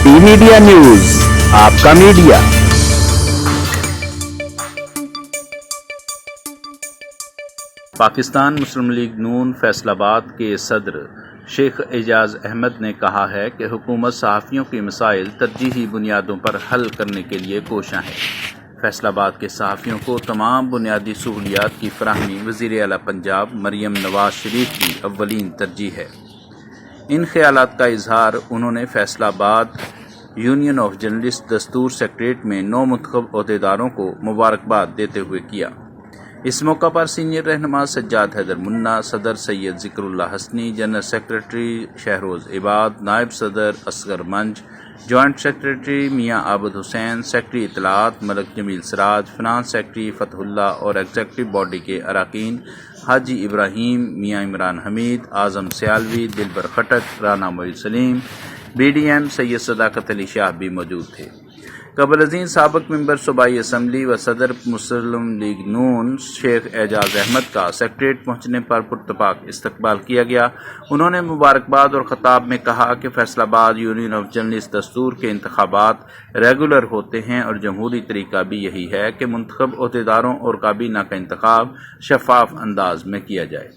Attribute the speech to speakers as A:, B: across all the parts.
A: D media news, آپ کا media. Pakistan مسلم league نون فیصل آباد کے صدر شیخ اعجاز احمد نے کہا ہے کہ حکومت صحافیوں کے مسائل ترجیحی بنیادوں پر حل کرنے کے لیے کوشاں ہے۔ فیصل آباد کے صحافیوں کو تمام بنیادی سہولیات کی فراہمی وزیر اعلیٰ پنجاب مریم نواز شریف کی اولین ترجیح ہے۔ ان خیالات کا اظہار انہوں نے فیصل آباد یونین آف جرنلسٹ دستور سیکریٹریٹ میں نو منتخب عہدیداروں کو مبارکباد دیتے ہوئے کیا۔ اس موقع پر سینئر رہنما سجاد حیدر منا، صدر سید ذکر اللہ حسنی، جنرل سیکریٹری شہروز عباد، نائب صدر اصغر منج، جوائنٹ سیکریٹری میاں عابد حسین، سیکریٹری اطلاعات ملک جمیل سراج، فنانس سیکریٹری فتح اللہ اور ایگزیکٹو باڈی کے اراکین حاجی ابراہیم، میاں عمران حمید، اعظم سیالوی، دلبر خٹک، رانا معید سلیم، بی ڈی ایم سید صداقت علی شاہ بھی موجود تھے۔ قبل ازیں سابق ممبر صوبائی اسمبلی و صدر مسلم لیگ نون شیخ اعجاز احمد کا سیکریٹریٹ پہنچنے پر پرتپاک استقبال کیا گیا۔ انہوں نے مبارکباد اور خطاب میں کہا کہ فیصل آباد یونین آف جرنلسٹ دستور کے انتخابات ریگولر ہوتے ہیں اور جمہوری طریقہ بھی یہی ہے کہ منتخب عہدیداروں اور کابینہ کا انتخاب شفاف انداز میں کیا جائے۔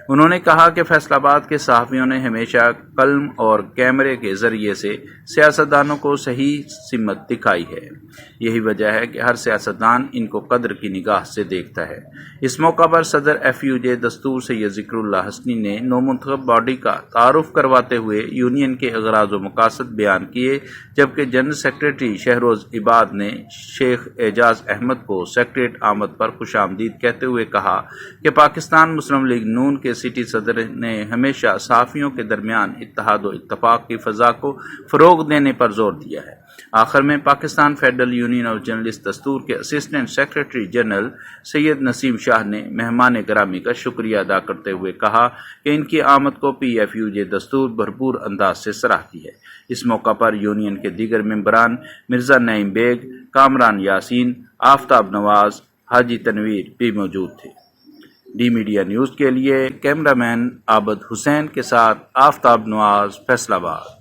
A: انہوں نے کہا کہ فیصل آباد کے صحافیوں نے ہمیشہ قلم اور کیمرے کے ذریعے سے سیاستدانوں کو صحیح سمت دکھائی ہے۔ یہی وجہ ہے کہ ہر سیاستدان ان کو قدر کی نگاہ سے دیکھتا ہے۔ اس موقع پر صدر ایف یو جے دستور سید ذکر اللہ حسنی نے نو منتخب باڈی کا تعارف کرواتے ہوئے یونین کے اغراض و مقاصد بیان کیے، جبکہ جنرل سیکریٹری شہروز عباد نے شیخ اعجاز احمد کو سیکریٹریٹ آمد پر خوش آمدید کہتے ہوئے کہا کہ پاکستان مسلم لیگ نون کے سٹی صدر نے ہمیشہ صحافیوں کے درمیان اتحاد و اتفاق کی فضا کو فروغ دینے پر زور دیا ہے۔ آخر میں Pakistan federal union of journalist دستور کے اسسٹنٹ سیکریٹری جنرل سید نسیم شاہ نے مہمان گرامی کا شکریہ ادا کرتے ہوئے کہا کہ ان کی آمد کو پی ایف یو جے دستور بھرپور انداز سے سراہتی ہے۔ اس موقع پر یونین کے دیگر ممبران مرزا نعیم بیگ، کامران یاسین، آفتاب نواز، حاجی تنویر بھی موجود تھے۔ ڈی میڈیا نیوز کے لیے کیمرہ مین عابد حسین کے ساتھ آفتاب نواز، فیصل آباد۔